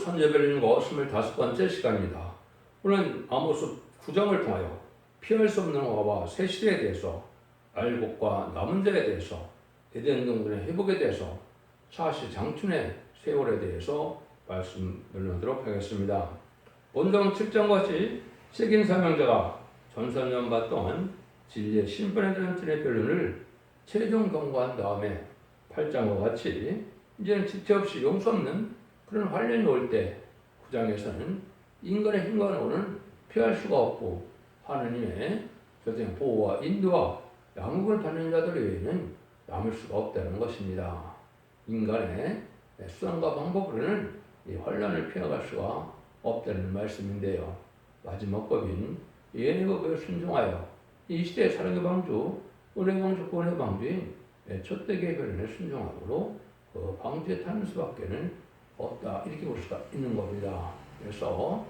선제별린고 25번째 시간입니다. 오늘은 아모스 9장을 통하여 피할 수 없는 화와 새 시대에 대해서, 알곡과 남은 자에 대해서, 에덴 동산의 회복에 대해서, 차시 장춘의 세월에 대해서 말씀을 나누도록 하겠습니다. 본장 7장과 같이 책임 사명자가 전산년반 동안 진리의 심판에 대한 진의 변론을 최종 경고한 다음에 8장과 같이 이제는 지체 없이 용서 없는 그런 환란이 올 때 9장에서는 인간의 힘과는 피할 수가 없고 하느님의 결정 보호와 인도와 양육을 받는 자들 외에는 남을 수가 없다는 것입니다. 인간의 수단과 방법으로는 이 환란을 피해갈 수가 없다는 말씀인데요. 마지막 법인 예언의 법에 순종하여 이 시대의 사랑의 방주, 은혜의 방주, 구원의 방주인 촛대기의 변론에 순종함으로 그 방주에 타는 수밖에는 없다, 이렇게 볼 수가 있는 겁니다. 그래서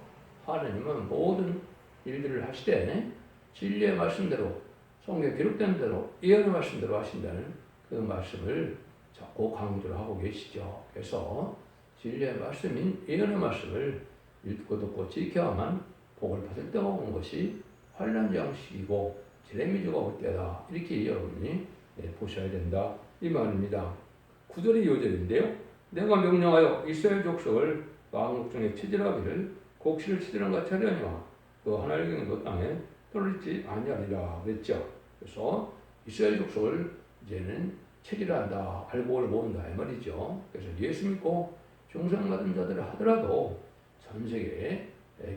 하나님은 모든 일들을 하시되 진리의 말씀대로, 성경에 기록된 대로, 예언의 말씀대로 하신다는 그 말씀을 자꾸 강조를 하고 계시죠. 그래서 진리의 말씀인 예언의 말씀을 읽고 듣고 지켜야만 복을 받을 때가 온 것이 환난 양식이고 제레미주가 올 때다, 이렇게 여러분이 보셔야 된다, 이 말입니다. 9절이 2절인데요. 내가 명령하여 이스라엘 족속을 왕국 중에 치질하기를 곡식을 치질한 같이 하려니와 그 하나의 경도 땅에 떨어지지 아니하리라 그랬죠. 그래서 이스라엘 족속을 이제는 체질한다, 알곡을 모은다, 이 말이죠. 그래서 예수 믿고 중생받은 자들을 하더라도 전 세계의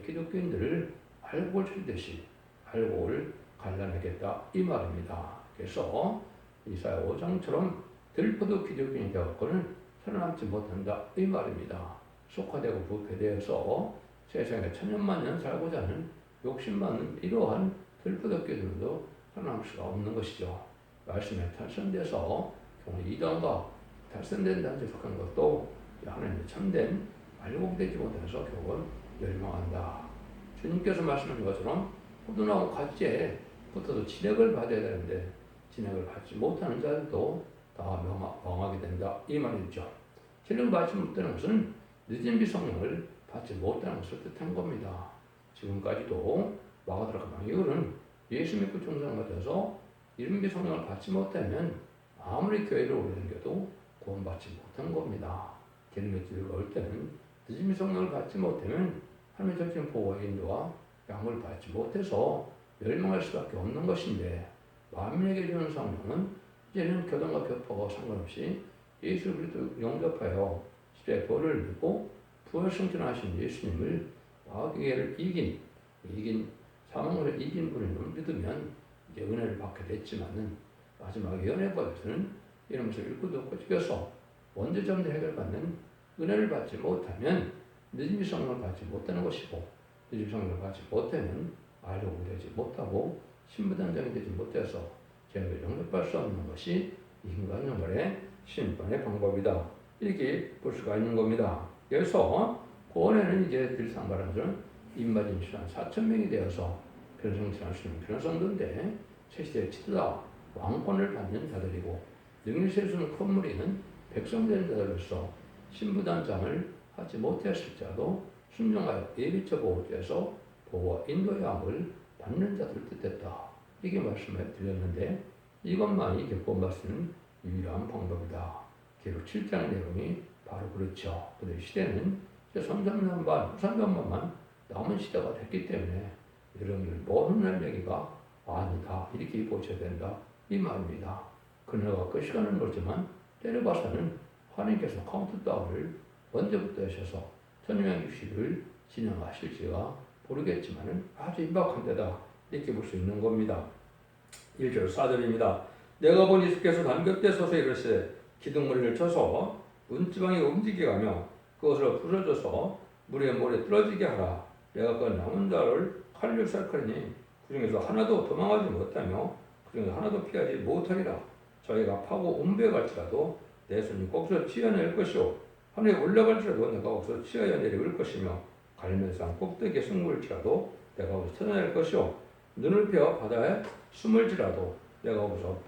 기독교인들을 알곡을 치듯이 알곡을 갈라내겠다, 이 말입니다. 그래서 이사야 5장처럼 들포도 기독교인이 되었거는 살아남지 못한다, 이 말입니다. 속화되고 부패되어서 세상에 천년만년 살고자 하는 욕심 많은 이러한 들포덕교들도 살아남을 수가 없는 것이죠. 말씀에 탈선돼서 경우 이단과 탈선된 단체에 속한 것도 하나님의 참된 알곡되지 못해서 결국은 멸망한다. 주님께서 말씀하신 것처럼 포도나무 가지에 붙어도 진액을 받아야 되는데 진액을 받지 못하는 자들도 다 망하게 된다, 이 말이죠. 진액을 받지 못하는 것은 늦은 비 성령을 받지 못하는 것을 뜻한 겁니다. 지금까지도 마가다락과 마귀는 예수 믿고 중생받아서 이른 비 성령을 받지 못하면 아무리 교회를 오래 다녀도 구원받지 못한 겁니다. 기름의 기회가 올 때는 늦은 비 성령을 받지 못하면 하나님의 적신 보호와 인도와 양을 받지 못해서 멸망할 수밖에 없는 것인데, 만민에게 주는 성령은 이제는 교단과 벽파와 상관없이 예수 그리스도를 영접하여 십자가의 벌을 믿고 부활 승천하신 예수님을 마귀를 이긴 사망을 이긴 분을 믿으면 이제 은혜를 받게 됐지만은 마지막에 연애법에서는 이런 것을 읽고 듣고 지켜서 원죄점들 해결받는 은혜를 받지 못하면 늦은 성령을 받지 못하는 것이고, 늦은 성령을 받지 못하면 알곡이 되지 못하고 신부단장이 되지 못해서 죄를 영접할 수 없는 것이 인간 영혼의 심판의 방법이다, 이렇게 볼 수가 있는 겁니다. 그래서 구원에는 이제 들상 말하는 입맞은 시간 4,000명이 되어서 변성할 수 있는 변성도인데 새시대의 치드다 왕권을 받는 자들이고, 능력세수는 큰 무리는 백성된 자들로서 신부단장을 하지 못했을 자도 순종하여 예비처 보호자에서 보호와 인도의 암을 받는 자들을 뜻했다, 이게 말씀을 드렸는데 이것만이 구원받는 유일한 방법이다. 기록 7장의 내용이 바로 그렇죠. 그런데 시대는 이제 3,300만, 3,000만만 남은 시대가 됐기 때문에 여러분들 모든 날 얘기가 아니다, 이렇게 보셔야 된다, 이 말입니다. 그녀가 그 시간은 멀지만 때려봐서는 하나님께서 카운트다운을 언제부터 하셔서 천년왕국시를 진행하실지가 모르겠지만은 아주 임박한 데다, 이렇게 볼 수 있는 겁니다. 1절 4절입니다. 내가 보니 주께서 담격대 서서 이르시되 기둥머리를 쳐서 문지방이 움직이게 하며 그것을 부서져서 물에 모래 떨어지게 하라. 내가 그 남은 자를 칼로 쌀거리니 그 중에서 하나도 도망하지 못하며 그 중에서 하나도 피하지 못하리라. 저희가 파고 음부에 갈지라도 내 손이 거기서 치어낼 것이요 하늘에 올라갈지라도 내가 거기서 치어야 내려올 것이며 갈멜산 꼭대기에 승물지라도 내가 거기서 찾아낼 것이요 눈을 펴 바다에 숨을지라도 내가 거기서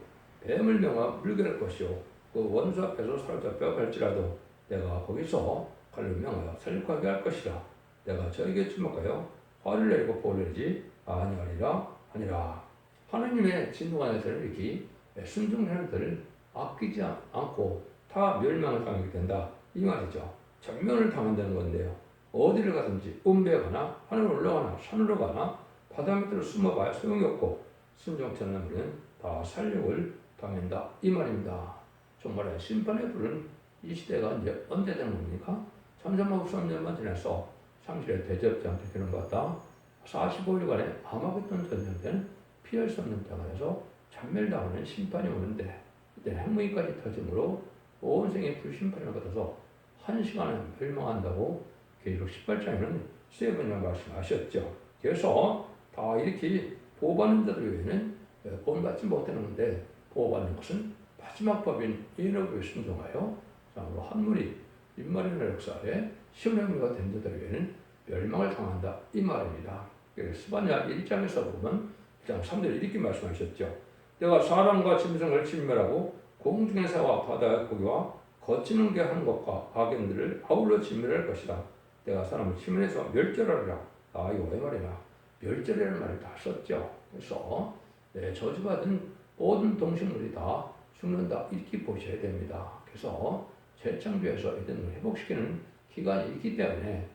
뱀을 명하 물게 할 것이요 그 원수 앞에서 사로잡혀 갈지라도 내가 거기서 칼로 명하여 살육하게 할 것이라. 내가 저에게 주목하여 화를 내리고 복을 내리지 아니하리라 하니라. 하나님의 진노 안에서는 이렇게 순종하는 자를 아끼지 않고 다 멸망을 당하게 된다 이 말이죠. 전면을 당한다는 건데요. 어디를 가든지 음배에 가나 하늘로 올라가나 산으로 가나 바다 밑으로 숨어봐야 소용이 없고 순종치 않는 우리는 다 살육을 당한다 이 말입니다. 정말 심판의 불은 이 시대가 이제 언제 되는 겁니까? 1300년만 지나서 상실에 대접지 않게 되는 것 같다. 45일간의 아마겟돈 전쟁 때는 피할 수 없는 때가 돼서 참멸당하는 심판이 오는데 이때 핵무기까지 터짐으로 온 생의 불심판을 받아서 한 시간에 멸망한다고 계시록 18장에는 세 번이나 말씀하셨죠. 그래서 다 이렇게 보호받는 자들 외에는 구원받지 못하는데 보호받는 것은 마지막 법인 인업에 순종하여 한 무리 인마리나 역사에 시온의 된 자들 외에는 멸망을 당한다 이 말입니다. 스바냐 1장에서 보면 1장 3절 이렇게 말씀하셨죠. 내가 사람과 짐승을 진멸하고 공중의 새와 바다의 고기와 거치는 게 하는 것과 악인들을 아울러 진멸할 것이다. 내가 사람을 침멸해서 멸절하리라. 이거 왜 말이냐. 멸절이라는 말을 다 썼죠. 그래서 저주받은 모든 동식물이 다 죽는다 이렇게 보셔야 됩니다. 그래서 재창조에서 이들을 회복시키는 기간이 있기 때문에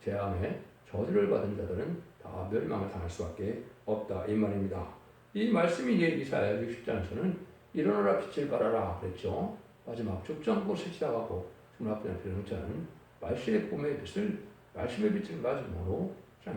재앙에 저주를 받은 자들은 다 멸망을 당할 수밖에 없다 이 말입니다. 이 말씀이 이사야 60장에서는 일어나라 빛을 발하라 그랬죠. 마지막 죽전고 세시다가고 중납되는 병자는 말씀의 봄의 빛을 말씀의 빛을 맞음으로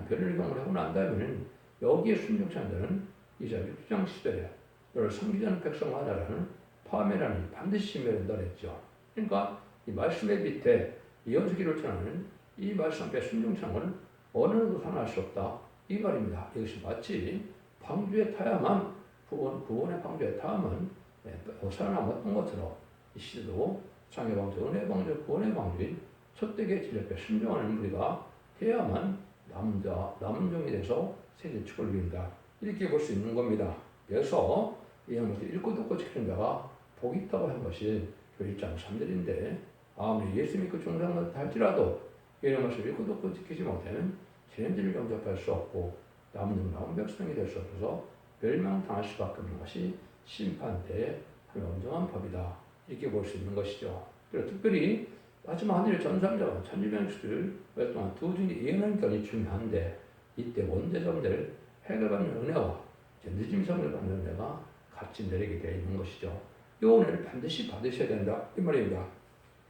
별을 경험을 하고 난 다음에는 여기에 순종치 않는 자는 이사야 60장 시절에 너를 섬기지 않는 백성과 하나라는 파멸하는 반드시 멸한다 그랬죠. 그러니까 이 말씀의 빛에 이어지기를 전하는 이 말씀 앞에 순종치 않는 것은 어느 누구도 살아날 수 없다 이 말입니다. 이것이 마치 방주에 타야만 구원의 방주에 타야만 살아남았던 것처럼 이 시대도 장애 방주, 은혜 방주, 구원의 방주인 첫대계 진리에 순종하는 우리가 해야만 남은 종이 돼서 세계 축을 이룬다 이렇게 볼 수 있는 겁니다. 그래서 이 것을 읽고 듣고 지키는 자가 복이 있다고 한 것이 1장 3절인데 아무리 예수 믿고 중상을 할지라도 이런 것을 읽고 듣고 지키지 못하면 죄인들을 영접할 수 없고 남은 백성이 될 수 없어서 멸망당할 수밖에 없는 것이 심판대의 온전한 법이다 이렇게 볼 수 있는 것이죠. 그리고 특별히 마지막 하늘의 전상자가 천지명수를 오랫동안 두 중에 예언하는 견이 중요한데 이때 원죄점들 해결받는 은혜와 늦은 성을 받는 은혜가 같이 내리게 되어 있는 것이죠. 이 은혜를 반드시 받으셔야 된다 이 말입니다.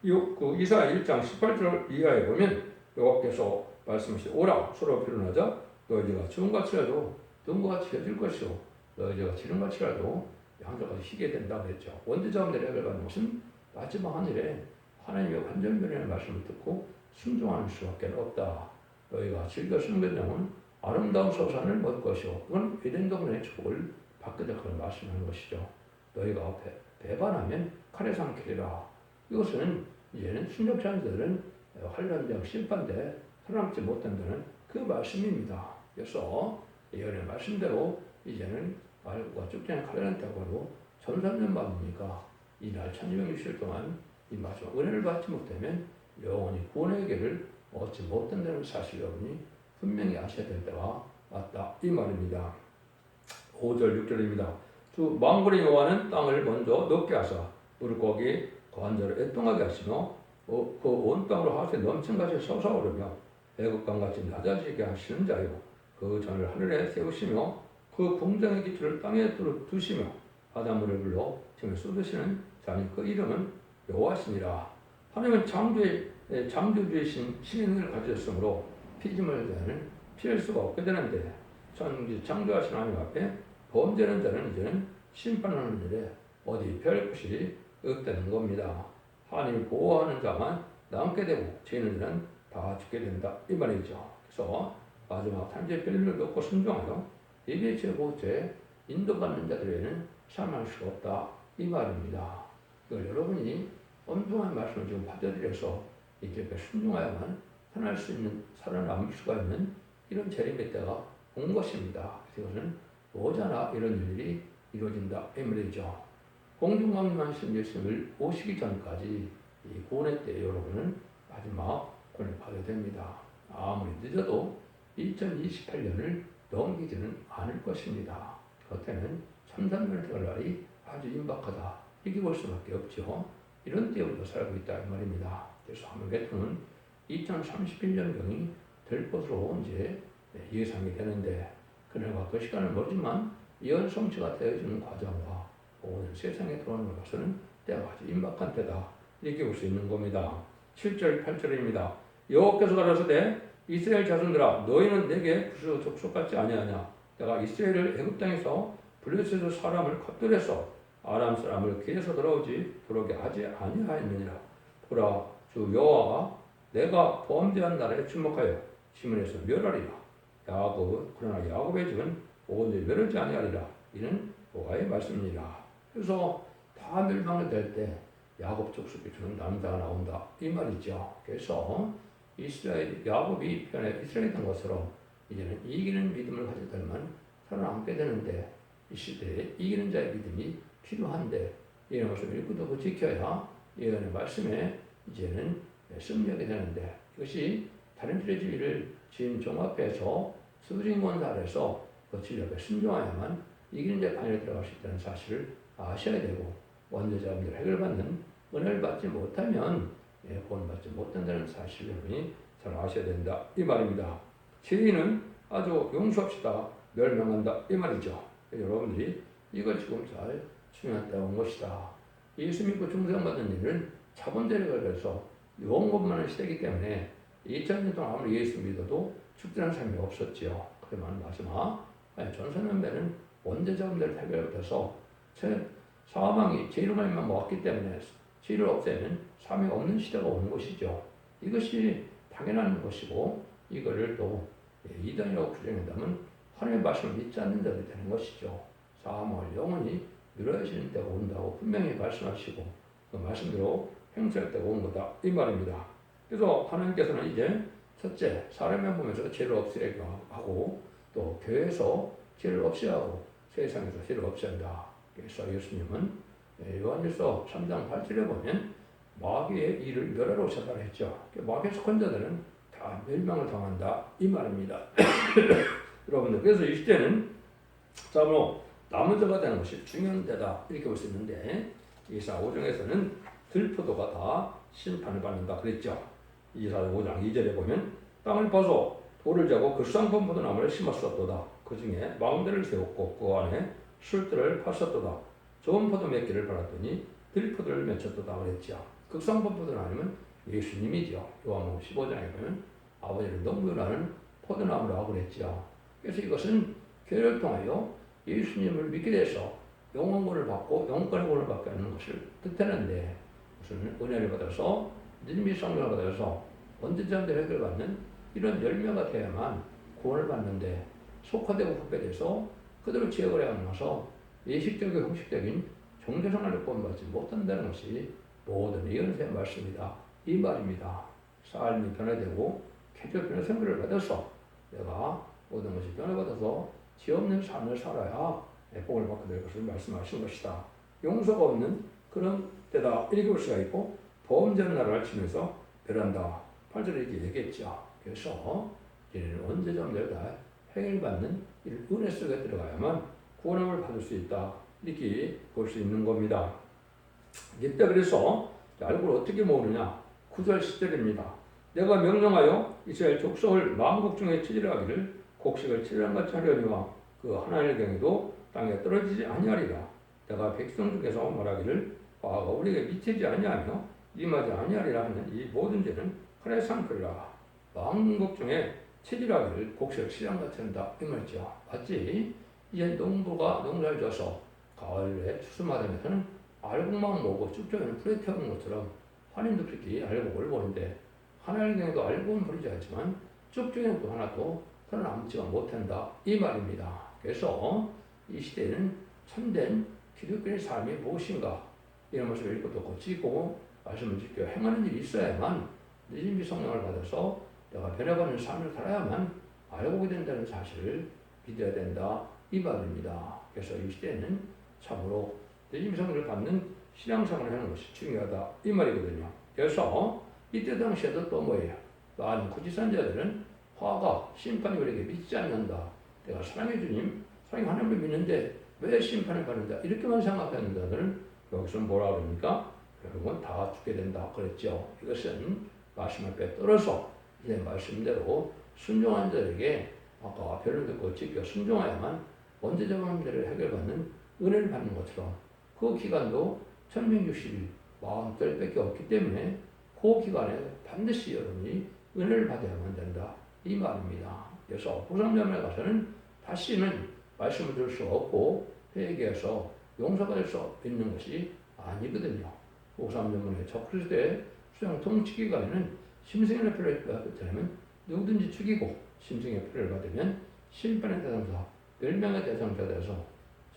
이사야 1장 18절 이하에 보면 여호와께서 말씀하시되 오라 서로 변론하자 너희가 주음같이라도 눈과 같이 해질 것이요 너희가 지름같이라도 양쪽같이 희게 된다 그랬죠. 원죄자들의 해결 받는 것은 마지막 하늘에 하나님의 완전 변론의 말씀을 듣고 순종하는 수밖에 없다. 너희가 즐겨 숨긴 영은 아름다운 소산을 먹을 것이요 그건 에덴 동산의 축복을 받게 될 것을 말씀하는 것이죠. 너희가 배반하면 칼에 삼키리라. 이것은 이제는 순종치 않은 자들은 환란장 심판대 살아남지 못한다는 그 말씀입니다. 그래서 예언의 말씀대로 이제는 말과 죽전의 칼날한 때하고도 1300년 받으니까 이날 1260일 동안 이 마지막 은혜를 받지 못하면 영원히 구원의 길을 얻지 못한다는 사실 여러분이 분명히 아셔야 될 때가 왔다 이 말입니다. 5절 6절입니다. 주 망군의 여호와는 땅을 먼저 넓게 하사 물고기 거한자를 애통하게 하시며 그 온 땅으로 하늘에 넘친같이 솟아오르며 애국강같이 낮아지게 하시는 자요 그 전을 하늘에 세우시며 그 궁정의 기초를 땅에 두시며 바닷물을 불러 지금 쏟으시는 자니 그 이름은 여호와시니라. 하나님은 창조주이신 신의 능력을 가지셨으므로 피짐을 자는 피할 수가 없게 되는데 창조하신 하나님 앞에 범죄하는 자는 이제는 심판하는 일에 어디 피할 곳이 없다는 겁니다. 하나님이 보호하는 자만 남게 되고 죄인은 자는 다 죽게 된다 이 말이죠. 그래서 마지막 탄지의 별을 넣고 순종하여 예배의 제보죄 인도받는 자들에게는 살아날 수가 없다 이 말입니다. 이걸 여러분이 엄중한 말씀을 지금 받아들여서 이렇게 순종하야만 살아남을 수가 있는 이런 재림의 때가 온 것입니다. 그것은 오자나 이런 일들이 이루어진다 이 말이죠. 공중강림하신 예수님을 오시기 전까지 이 구원의 때 여러분은 마지막 구원을 받아야 됩니다. 아무리 늦어도 2028년을 넘기지는 않을 것입니다. 그때는 참담면을 될 날이 아주 임박하다. 이렇게 볼 수밖에 없죠. 이런 때부터 살고 있다 이 말입니다. 그래서 하늘계통은 2031년경이 될 것으로 이제 예상이 되는데 그날과 그 시간은 모르지만 예언 성취가 되어지는 과정과 모든 세상에 들어오는 것은 때가 아주 임박한 때다. 이렇게 볼 수 있는 겁니다. 7절 8절입니다. 여호와께서 가라사대 이스라엘 자손들아 너희는 내게 부수 족속 같지 아니하냐. 내가 이스라엘을 애굽 땅에서 블레셋에서 사람을 컷들여서 아람 사람을 길에서 돌아오게 하지 아니하였느니라. 보라 주 여호와가 내가 범죄한 날에 주목하여 시므에서 멸하리라. 그러나 야곱의 집은 온전히 멸하지 아니하리라. 이는 여호와의 말씀이니라. 그래서 다 멸망이 될 때 야곱 족속이 주는 남자가 나온다 이 말이죠. 그래서 야곱이 편에 이스라엘이 된 것처럼 이제는 이기는 믿음을 가졌다면 살아남게 되는데 이 시대에 이기는 자의 믿음이 필요한데 이런 것을 읽고 듣고 지켜야 예언의 말씀에 이제는 승리하게 되는데 이것이 다른 필요주의를 진 종합해서 수증권 아래서 그 진력에 순종하야만 이기는 자의 판에 들어갈 수 있다는 사실을 아셔야 되고 원죄자분들 해결받는 은혜를 받지 못하면 구원받지 못한다는 사실을 여러분이 잘 아셔야 된다 이 말입니다. 죄인은 아주 용서합시다 멸망한다 이 말이죠. 여러분들이 이걸 지금 잘 중요한 때가 온 것이다. 예수 믿고 중생받는 일은 자본주의에 걸려서 용것만한 시대이기 때문에 2000년 동안 아무리 예수 믿어도 축제하는 삶이 없었지요. 그러면 마지막 전선연배는 원죄자분들을 해결해서 사망이 죄로 말미암아 왔기 때문에 죄를 없애는 삶이 없는 시대가 오는 것이죠. 이것이 당연한 것이고 이거를 또 이단이라고 규정한다면 하나님의 말씀을 믿지 않는 자들이 되는 것이죠. 사망을 영원히 누려지는 때가 온다고 분명히 말씀하시고 그 말씀대로 행사할 때가 온 거다 이 말입니다. 그래서 하나님께서는 이제 첫째 사람의 몸에서 죄를 없애야 하고 또 교회에서 죄를 없애야 하고 세상에서 죄를 없애야 한다. 그래서 예수님은 요한일서 3장 8절에 보면 마귀의 일을 멸하러 오셨다고 했죠. 마귀의 속한 자들은 다 멸망을 당한다 이 말입니다. 여러분들 그래서 이 시대는 참으로 남은 자가 되는 것이 중요한 때다 이렇게 볼 수 있는데 이사 5장에서는 들포도가 다 심판을 받는다 그랬죠. 이사 5장 2절에 보면 땅을 파서 돌을 자고 그 쌍폰 포도나무를 심었었도다. 그 중에 망대를 세웠고 그 안에 술들을 팠었도다. 좋은 포도 몇 개를 팔았더니 들포도를 맺혔도다 그랬죠. 극상폰 포도나무는 예수님이죠. 요한복음 15장에 보면 아버지를 농부라는 포도나무라고 그랬죠. 그래서 이것은 교회를 통하여 예수님을 믿게 돼서 영원권을 받고 영권의 권을 받게 하는 것을 뜻하는데 무슨 은혜를 받아서 믿음의 성령을 받아서 원죄자들을 해결받는 이런 열매가 되어야만 구원을 받는데 속화되고 후패돼서 그대로 지역을 해가면서 예식적이고 형식적인 종교생활을 구원받지 못한다는 것이 모든 예언서의 말씀이다 이 말입니다. 삶이 변화되고 개별 변화 생각을 받아서 내가 모든 것이 변화받아서 죄 없는 삶을 살아야 복을 받게 될 것을 말씀하신 것이다. 용서가 없는 그런 때다 이렇게 볼 수가 있고 범죄한 나라를 치면서 멸한다 8절에 이렇게 얘기했죠. 그래서 이제는 언제든지 다 해결받는 은혜 속에 들어가야만 구원을 받을 수 있다 이렇게 볼 수 있는 겁니다. 이때 그래서 알고를 어떻게 모으느냐 9절 10절입니다. 내가 명령하여 이스라엘 족속을 만국 중에 치질하기를 곡식을 치질한같이 하려니와 그 하나님의 경에도 땅에 떨어지지 아니하리라. 내가 백성 중에서 말하기를 과가 우리에게 미치지 아니하며 임하지 아니하리라 하는 이 모든 죄는 하나의 상표리라. 만국 중에 치질하기를 곡식을 치질한같이 한다 이 말이죠. 맞지? 이제 농부가 농사를 져서 가을에 추수마당에서는 알곡만 모으고 쭉쭉이는 풀에 태우는 것처럼 환인도 그렇게 알곡을 보는데 하나님의 경에도 알곡은 버리지 않지만 쭉쭉이는 또 하나도 살아남지가 못한다 이 말입니다. 그래서 이 시대에는 참된 기독교의 삶이 무엇인가 이런 것을 읽고 또 고치고 말씀을 지켜 행하는 일이 있어야만 믿음의 성령을 받아서 내가 변화받는 삶을 살아야만 알곡이 된다는 사실을 믿어야 된다 이 말입니다. 그래서 이 시대에는 참으로 믿음의 성령을 받는 신앙생활을 하는 것이 중요하다 이 말이거든요. 그래서 이때 당시에도 또 뭐예요? 많은 구지산자들은 화가 심판이 우리에게 믿지 않는다. 내가 사랑의 주님, 사랑의 하나님을 믿는데 왜 심판을 받는다? 이렇게만 생각하는 자들은 여기서 뭐라 그럽니까? 결국은 다 죽게 된다 그랬죠. 이것은 말씀 앞에 떨어서 이제 말씀대로 순종한 자에게 아까 별을 듣고 지켜 순종하야만 원죄적 문제를 해결받는 은혜를 받는 것처럼 그 기간도 1160일 40달밖에 없기 때문에 그 기간에 반드시 여러분이 은혜를 받아야만 된다 이 말입니다. 그래서 후삼점에 가서는 다시는 말씀을 들을 수 없고 회개해서 용서받을 수 있는 것이 아니거든요. 후삼점문의 저 그리스도의 수양 통치 기간에는 심승의 표를 받으면 누구든지 죽이고 심승의 표를 받으면 심판의 대상자 10명의 대상자 돼서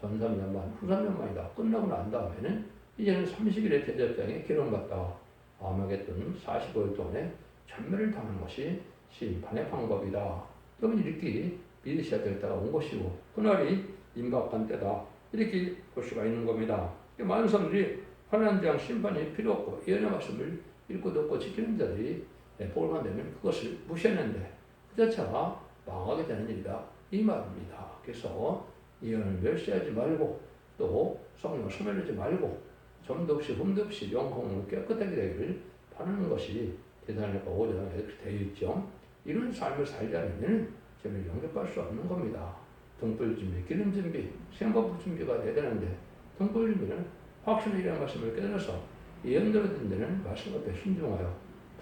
전 3년만 후 3년만이다 끝나고 난 다음에는 이제는 30일의 대접장에 기름 갖다가 암흑했던 45일 동안에 전멸을 당하는 것이 심판의 방법이다. 여러분 이렇게 믿으셔야 될 때가 온 것이고 그날이 임박한 때다. 이렇게 볼 수가 있는 겁니다. 많은 사람들이 하나님 대한 심판이 필요 없고 예언의 말씀을 읽고 듣고 지키는 자들이 복을 받으면 그것을 무시했는데 그 자체가 망하게 되는 일이다. 이 말입니다. 그래서 예언을 멸시하지 말고 또 성령을 소멸하지 말고 점도 없이 흠도 없이 영혼을 깨끗하게 되기를 바라는 것이 대단하니까 5장에 이렇게 되어 있죠. 이런 삶을 살자면 저를 영접할 수 없는 겁니다. 등불 준비, 기름 준비, 생법부 준비가 돼야 되는데 등불 준비는 확신의 이런 말씀을 깨달아서 예언대로 된 데는 말씀 앞에 순종하여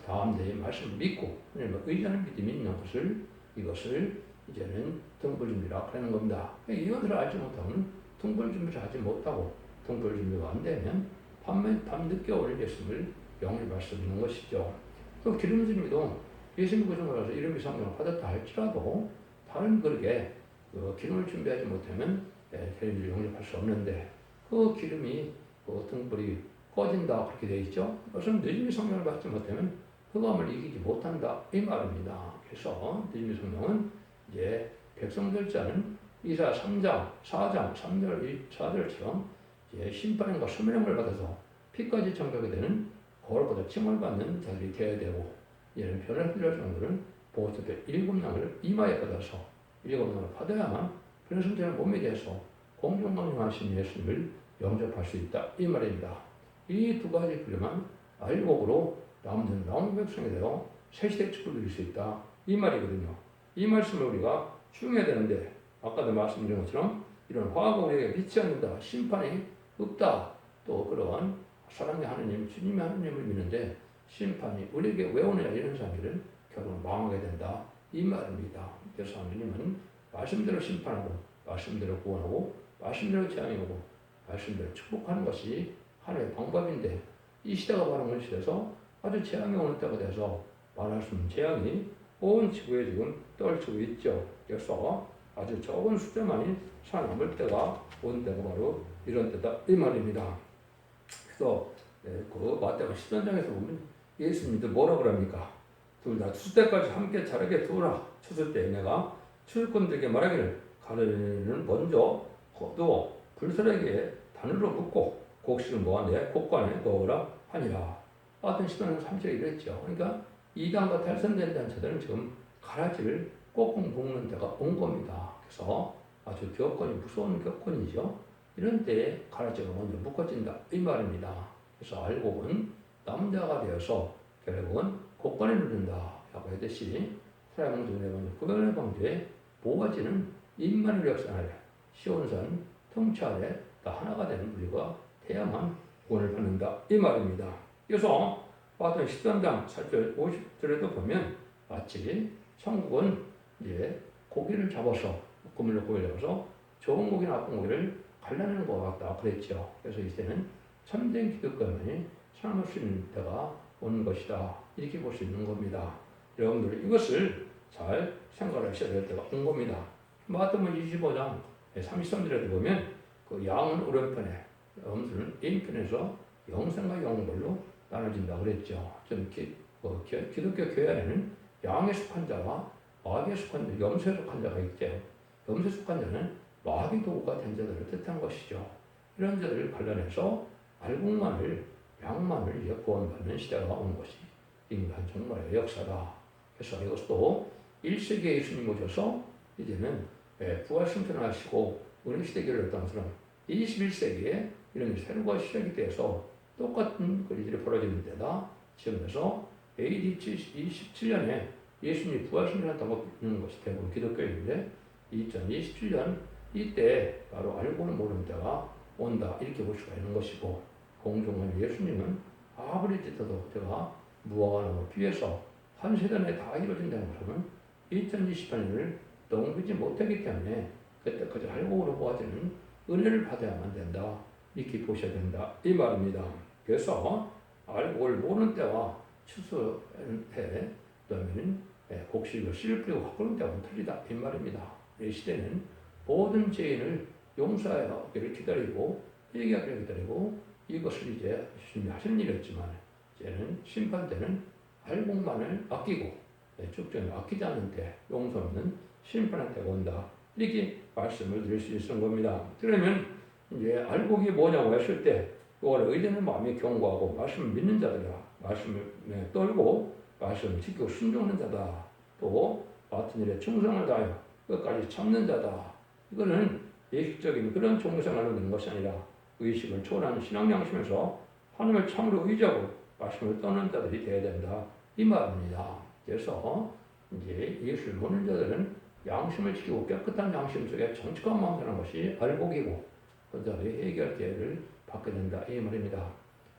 다음 대의 말씀을 믿고 하나님을 의지하는 믿음이 있는 것을 이것을 이제는 등불 준비라 하는 겁니다. 예언을 알지 못하면 등불 준비를 하지 못하고 등불 준비가 안 되면 밤늦게 오는 예수님을 영접할 수 있는 것이죠. 또 기름 준비도 예수님 구정을 해서 이름이 성령을 받았다 할지라도 다른 그렇게 그 기름을 준비하지 못하면 기름을 영접할 수 없는데 그 기름이 그 등불이 꺼진다 그렇게 되어 있죠. 그것은 늦음이 성령을 받지 못하면 흑암을 이기지 못한다 이 말입니다. 그래서 늦음이 성령은 이제 백성들 자는 이사 3장, 4장, 3절, 4절처럼 이제 심판과 소멸형을 받아서 피까지 청하게 되는 거울보다 칭을 받는 자들이 되어야 되고 이런 변을 필요할 정도는 보호자들 7명을 이마에 받아서 7명을 받아야만 변성되는 몸에 대해서 공정강림하신 예수님을 영접할 수 있다 이 말입니다. 이 두 가지 필요만 알곡으로 남은 백성이 되어 새시대 축복을 누릴 수 있다 이 말이거든요. 이 말씀을 우리가 수용해야 되는데 아까도 말씀드린 것처럼 이런 화가 우리에게 믿지 않는다 심판이 없다 또 그런 사랑의 하느님 주님의 하느님을 믿는데 심판이 우리에게 왜 오느냐 이런 사람들은 결국 망하게 된다 이 말입니다. 그래서 하느님은 말씀대로 심판하고 말씀대로 구원하고 말씀대로 재앙이 오고 말씀대로 축복하는 것이 하나님의 방법인데 이 시대가 바로 그 시대에서 아주 재앙이 오는 때가 돼서 말할 수 없는 재앙이 온 지구에 지금 떨치고 있죠. 그래서 아주 적은 숫자만이 살아남을 때가 온 때가 바로 이런 때다 이 말입니다. 그래서 그 마태복음 13장에서 보면 예수님도 뭐라 그럽니까? 둘 다 추수 때까지 함께 자라게 두라. 추수 때 내가 추수꾼들에게 말하기를 가르는 먼저 거두어 불사르게 단으로 묶고 곡식을 모아 내 곡관에 넣으라 하니라. 마태복음 13장 3절에 이랬죠. 그러니까 이단과 탈선된 단체들은 지금 가라지를 꼭꼭 묶는 때가 온 겁니다. 그래서 아주 격건이 무서운 격건이죠. 이런 때에 가라지가 먼저 묶어진다 이 말입니다. 그래서 알곡은 남자가 되어서 결국은 곡관에 누른다 라고 했듯이 사랑의 방주의 먼저 구별의 방주에 모아지는 인만을 역사하래 시온산 통치 아래 다 하나가 되는 우리가 돼야만 구원을 받는다 이 말입니다. 그래서 마태복음 13장 4절 50절에도 보면 마치 천국은 이제 고기를 잡아서 고기를 잡아서 좋은 고기나 나쁜 고기를 갈라내는 것 같다 그랬죠. 그래서 이제는 참된 기독교만이 살아날 수 있는 때가 오는 것이다 이렇게 볼 수 있는 겁니다. 여러분들 이것을 잘 생각하셔야 될 때가 온 겁니다. 마태복음 25장 33절에도 보면 그 양은 오른편에 염소는 A편에서 영생과 영벌로 나눠진다 그랬죠. 좀 기독교 교회 안에는 양에 속한 자와 마귀에 속한 자, 염소에 속한 자가 있죠. 염소에 속한 자는 마귀 도구가 된 자들을 뜻한 것이죠. 이런 자들을 관련해서 알곡만을 양만을 구원받는 시대가 온 것이 인간 정말의 역사다. 그래서 이것도 1세기에 예수님 오셔서 이제는 부활 승천하시고 은혜 시대 결렬했던 것처럼 21세기에 이런 새로운 시작이 돼서 똑같은 일들이 벌어지는 데다 지금에서 AD 27년에 예수님이 부활 승천했다는 것이 대부분 기독교인인데 2027년 이때 바로 알고는 모르는 때가 온다 이렇게 볼 수가 있는 것이고 공중은 예수님은 아무리 뜻해도 제가 무화과나무 피해서 한 세대 내에 다 이루어진다는 것은 2028년을 넘기지 못하기 때문에 그때까지 알곡으로 보아지는 은혜를 받아야만 된다 이렇게 보셔야 된다 이 말입니다. 그래서 알곡을 모르는 때와 추수해 그다음에는 곡식을 씨를 뿌리고 가꾸는 때와는 틀리다 이 말입니다. 이 시대는 모든 죄인을 용서하기를 기다리고 회개하기를 기다리고 이것을 이제 주님이 하시는 일이었지만 이제는 심판 때는 알곡만을 아끼고 축전을 아끼지 않는데 용서 없는 심판할 때가 온다 이렇게 말씀을 드릴 수 있는 겁니다. 그러면 이제 알곡이 뭐냐고 했을 때 그걸 의지는 마음이 경고하고 말씀을 믿는 자들이야. 말씀을 떨고 말씀을 지키고 순종하는 자다. 또 같은 일에 충성을 다하여 끝까지 참는 자다. 이거는 예식적인 그런 종생활로 되는 것이 아니라 의식을 초월하는 신앙 양심에서 하나님을 참으로 의지하고 말씀을 떠는 자들이 되어야 된다. 이 말입니다. 그래서 이제 예수를 모르는 자들은 양심을 지키고 깨끗한 양심 속에 정직한 마음 사는 것이 알곡이고 그 자들이 해결 기회를 받게 된다. 이 말입니다.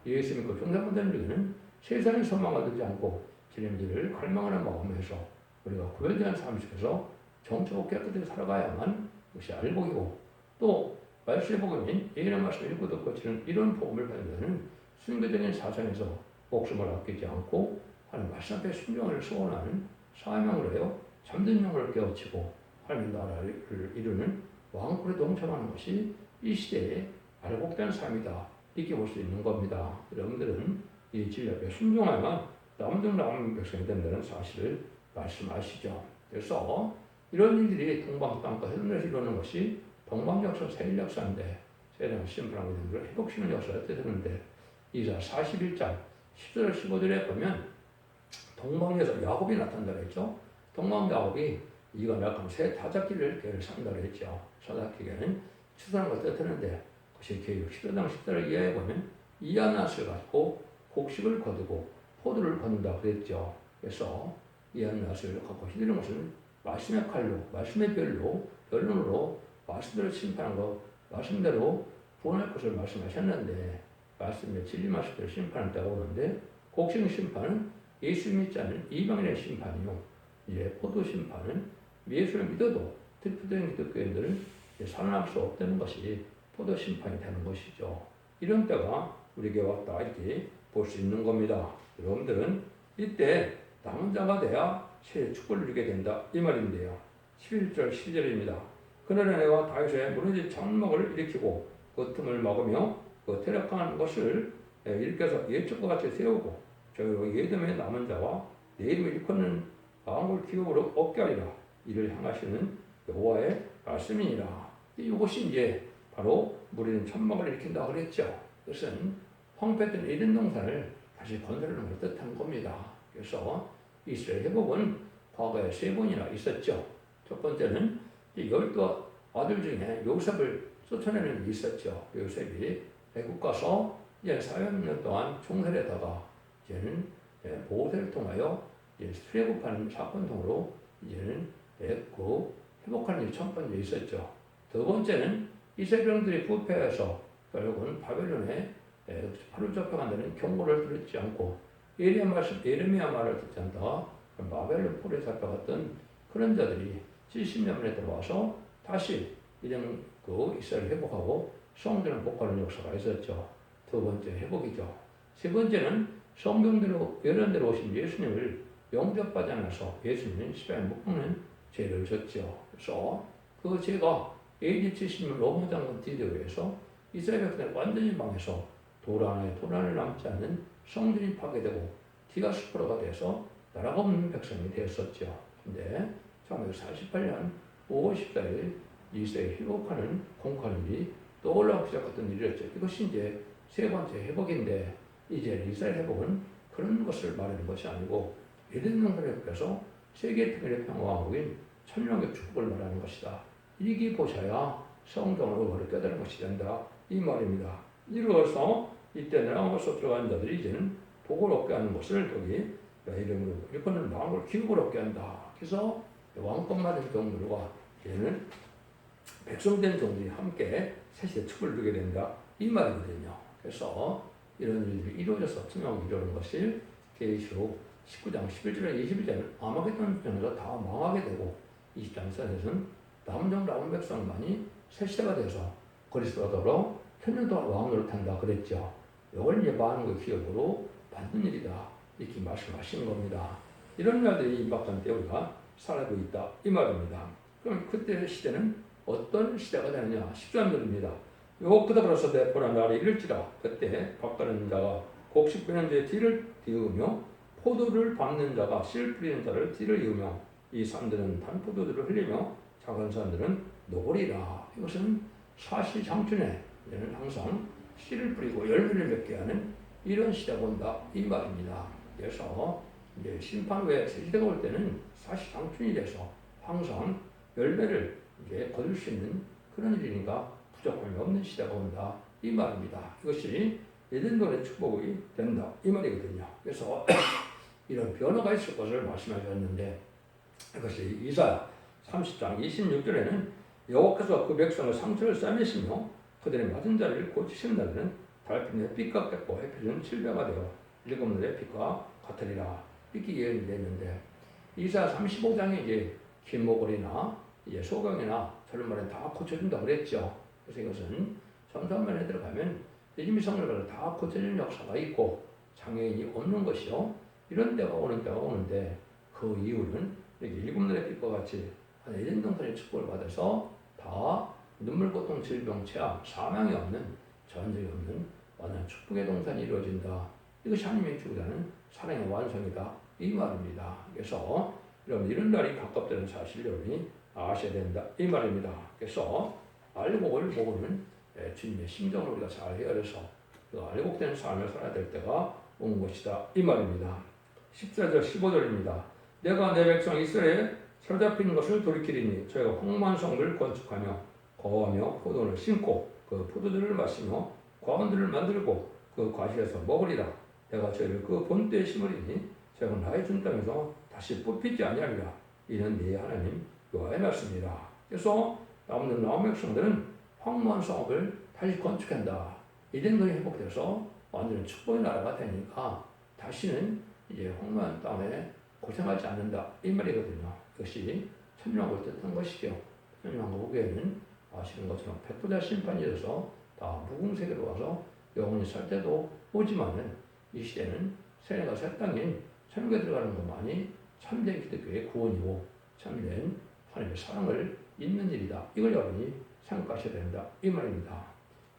예수 믿고 종사받는 우리는 세상의 소망을 두지 않고 주님들을 갈망하는 마음에서 우리가 구별된 삶 속에서 정직하고 깨끗하게 살아가야만 그것이 알곡이고 또 말씀의 복음인 예언의 말씀을 읽고 듣고 지는 이런 복음을 받으면 순교적인 사상에서 목숨을 아끼지 않고 하나님 말씀 앞에 순종을 소원하는 사명을 해요. 잠든 영혼을 깨우치고 하나님 나라를 이루는 왕국에 동참하는 것이 이 시대에 알곡된 삶이다. 이렇게 볼 수 있는 겁니다. 여러분들은 이 진리 앞에 순종하면 남은 백성이 된다는 사실을 말씀하시죠. 그래서 이런 일들이 동방 땅과 해변에서 이루어지는 것이 동방 역사, 세일 역사인데 세상을 심판하고 있는 걸 회복시키는 역사가 되는데 이사 41장 10절 15절에 보면 동방에서 야곱이 나타난다 그랬죠. 동방 야곱이 이가 낙하면 새 타작기를 걔를 산다 그랬죠. 타작기는 추수하는 걸 뜻하는데 그것이 계율 15장 10절을 이해해보면 이하낫을 갖고 곡식을 거두고 포도를 거둔다 그랬죠. 그래서 이하낫을 갖고 휘두르는 것은 말씀의 칼로 말씀의 변론으로 말씀대로 심판한 것 말씀대로 구원할 것을 말씀하셨는데 말씀의 진리 말씀대로 심판할 때가 오는데 곡식 심판은 예수 믿지 않는 이방인의 심판이요. 이제 포도 심판은 예수를 믿어도 대표적인 기독교인들은 살아날 수 없다는 것이 포도 심판이 되는 것이죠. 이런 때가 우리에게 왔다 이렇게 볼 수 있는 겁니다. 여러분들은 이때 남은 자가 돼야 새 축복을 누리게 된다 이 말인데요. 11절 12절입니다. 그날에 내가 다윗의 무너진 장막을 일으키고 그 틈을 막으며 그 퇴락한 것을 일으켜서 예측과 같이 세우고 저희로 예덤의 남은 자와 내 이름을 일컫는 왕을 기업으로 얻게 하리라. 이를 향하시는 여호와의 말씀이니라. 이것이 이제 바로 무리는 천막을 일으킨다 그랬죠. 그것은 황폐했던 에덴 동산을 다시 건설하는 걸 뜻한 겁니다. 그래서 이스라엘 회복은 과거에 3번이나 있었죠. 첫 번째는 12 아들 중에 요셉을 쫓아내는 일이 있었죠. 요셉이 외국 가서 이제 4년 동안 총살에다가 이제는 보호세를 통하여 이제 수레굽하는 사건 등으로 이제는 그 회복하는 일이 첫 번째 있었죠. 두 번째는 이스라엘들이 부패해서 결국은 바벨론에 바로 잡혀간다는 경고를 들었지 않고 예레미야 말을 듣지 않다가 바벨론 포로에 잡혀갔던 그런 자들이 70년 만에 들어와서 다시 이런 그 이스라엘 회복하고 성전을 복하는 역사가 있었죠. 두 번째 회복이죠. 세 번째는 성경대로 예언대로 오신 예수님을 영접하지 않아서 예수님은 십자가에 못 박는 죄를 졌죠. 그래서 그 죄가 AD 70년 로마 장군 디디어에 의해서 이스라엘 백성을 완전히 망해서 돌 하나를 남지 않는 성전이 파괴되고 디아스포라가 돼서 나라가 없는 백성이 되었었죠. 근데 1948년 5월 14일 이스라엘 회복하는 공포하는 일이 떠올라오기 시작했던 일이었죠. 이것이 이제 세 번째 회복인데 이제 이스라엘 회복은 그런 것을 말하는 것이 아니고 에덴 동산에 서 세계 통일의 평화왕국인 천년왕국 축복을 말하는 것이다. 이게 보셔야 성경을 바로 깨달은 것이 된다. 이 말입니다. 이로써 이때는 아모스 들어간 자들이 이제는 복을 얻게 하는 것을 거기 내 이름으로 이거는 마음을 기록을 얻게 한다. 그래서 왕권 받은 종들과 얘는 백성된 종들이 함께 셋의 축을 누게 된다. 이 말이거든요. 그래서 이런 일들이 이루어져서 투명하게 이루어진 것이 계시록 19장 11절에 21절은 아마겟돈 전에서 다 망하게 되고 20장 4절에서는 남은 남은 백성만이 새 시대가 돼서 그리스도와 더불어 천년 동안 왕 노릇한다 그랬죠. 이걸 이제 많은 그 기억으로 받는 일이다 이렇게 말씀하시는 겁니다. 이런 날들이 임박한 때 우리가 살아가고 있다 이 말입니다. 그럼 그때 시대는 어떤 시대가 되느냐 10절입니다. 그다음으로서 내 보라 날이 이를지라 그때 밭가는 자가 곡식 베는 자의 뒤를 이으며 포도를 밟는 자가 씨 뿌리는 자를 뒤를 이으며 이 사람들은 단 포도들을 흘리며 작은 사람들은 노리라. 이것은 사실 장춘에 항상 씨를 뿌리고 열매를 맺게 하는 이런 시대가 온다 이 말입니다. 그래서 이제 심판 후에 시대가 올 때는 사실 장춘이 돼서 항상 열매를 이제 거둘 수 있는 그런 일이니까 부족함이 없는 시대가 온다 이 말입니다. 이것이 에덴동의 축복이 된다 이 말이거든요. 그래서 이런 변화가 있을 것을 말씀하셨는데 이것이 이사야 30장 26절에는 여호와께서 그 백성의 상처를 싸매시며 그들의 맞은 자리를 고치시는 날에는 달빛의 빛과 깼고 햇빛은 칠배가 되어 일곱 날의 빛과 같으리라 이렇게 예언이 됐는데 이사야 35장에 이제 김목걸이나 이제 소경이나 저런 말은 다 고쳐준다 그랬죠. 그래서 이것은 점선면에 들어가면 예수님의 성령을 다 고쳐주는 역사가 있고 장애인이 없는 것이요. 이런 때가 오는데 그 이유는 이렇게 일곱 날의 빛과 같이 에덴 동산의 축복을 받아서 다 눈물, 고통, 질병, 재앙, 사망이 없는 전쟁이 없는 완전 축복의 동산이 이루어진다. 이것이 하나님의 주고자는 사랑의 완성이다. 이 말입니다. 그래서 여러분 이런 날이 가깝다는 사실을 여러분이 아셔야 된다. 이 말입니다. 그래서 알곡을 먹으면 주님의 심정을 우리가 잘 헤아려서 그 알곡된 삶을 살아야 될 때가 온 것이다. 이 말입니다. 14절 15절입니다. 내가 내 백성 이스라엘에 사로잡힌 것을 돌이키리니 저희가 황무한 성을 건축하며 거하며 포도를 심고 그 포도들을 마시며 과원들을 만들고 그 과실에서 먹으리라. 내가 저희를 그 본때에 심으리니 저희가 나의 준 땅에서 다시 뽑히지 아니하리라. 이는 네 하나님 여호와의 말씀이라. 그래서 남은 백성들은 황무한 성읍을 다시 건축한다. 에덴동이 회복돼서 완전히 축복의 나라가 되니까 다시는 이제 황무한 땅에 고생하지 않는다. 이 말이거든요. 이것이 천년왕국을 뜻한 것이죠. 천년왕국에는 아시는 것처럼 백부자 심판이 돼서 다 무궁세계로 와서 영원히 살 때도 오지만은 이 시대는 세계가 새 땅인 천국에 들어가는 것만이 참된 기독교의 구원이고 참된 하나님의 사랑을 있는 일이다. 이걸 여러분이 생각하셔야 된다. 이 말입니다.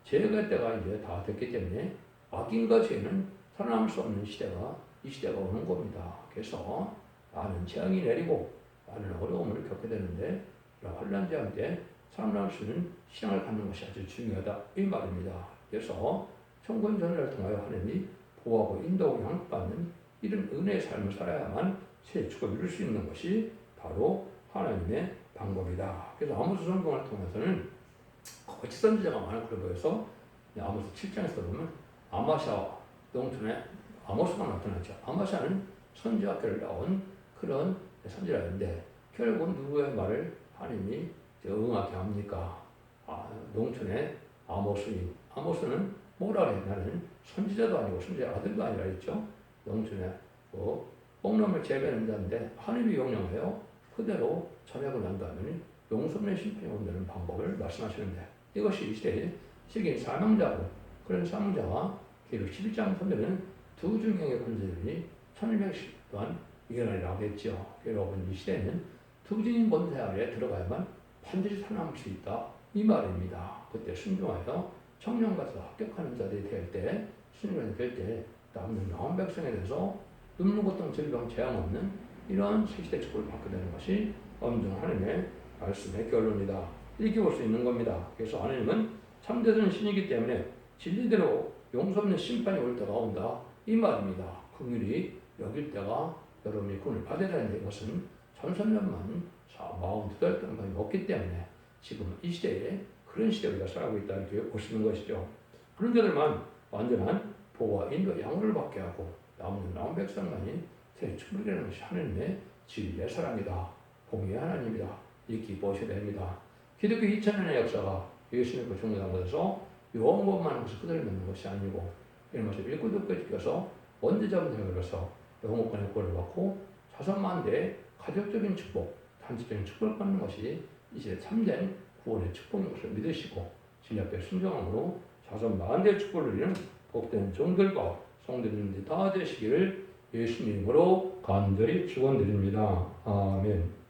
죄의 때가 이제 다 됐기 때문에 악인과 죄는 살아남을 수 없는 시대가 이 시대가 오는 겁니다. 그래서 많은 재앙이 내리고 많은 어려움을 겪게 되는데 환난 재앙 때 살아남을 수 있는 신앙을 갖는 것이 아주 중요하다. 이 말입니다. 그래서 천군 전례를 통하여 하나님이 보호하고 인도하고 양육받는 이런 은혜의 삶을 살아야만 새 축복을 이룰 수 있는 것이 바로 하나님의 방법이다. 그래서 아모스 성경을 통해서는 거짓 선지자가 많은 걸 보여서 아모스 7장에서 보면 아마샤 농촌에 아모스가 나타났죠. 아마샤는 선지학교를 나온 그런 선지자인데 결국 누구의 말을 하나님이 응하게 합니까? 농촌에 아모스는 뭐라 그래? 나는 선지자도 아니고 선지자 아들도 아니라 했죠. 농촌에 뽕나무를 재배하는 자인데 하나님이 용령해요. 그대로 전하고 난 다음에 용서의 심판이 온다는 방법을 말씀하시는데 이것이 이 시대의 세계의 사명자고 그런 사명자가 기록 11장 보면은 두 중형의 권세들이 1100시 동안 이겨내라고 했죠. 여러분 이 시대는 두 중인 권세 아래에 들어가야만 반드시 살아남을 수 있다. 이 말입니다. 그때 순종하여 청년가서 합격하는 자들이 될 때 순종이 될 때 남는 나온 백성에 대해서 눈물 고통 질병 재앙 없는 이런 새시대 축복을 받게 되는 것이 엄중 하나님의 말씀의 결론이다. 이렇게 볼 수 있는 겁니다. 그래서 하나님은 참되는 신이기 때문에 진리대로 용서 없는 심판이 올 때가 온다. 이 말입니다. 긍휼히 여길 때가 여러분이 구원을 받아야 되는 것은 천천년만 42달 동안이 없기 때문에 지금 이 시대에 그런 시대에 우리가 살아가고 있다 이렇게 보시는 것이죠. 그런 자들만 완전한 보호와 인도 양호를 받게 하고 남은 백성만이 새 축복이라는 것이 하나님의 진리의 사랑이다. 공의의 하나님이다. 이렇게 보셔야 됩니다. 기독교 2000년의 역사가 예수님과 중요한 것에서 영원만 것을 끄덕이는 것이 아니고 이런 것을 읽고 듣고 지켜서 원죄자분들에 걸려서 영원권의 구원을 받고 자손만대의 가족적인 축복, 단체적인 축복을 받는 것이 이제 참된 구원의 축복인 것을 믿으시고 진리 앞에 순종함으로 자손 만대의 축복을 누리는 복된 종들과 성도님들이 다 되시기를 예수님으로 간절히 축원드립니다. 아멘.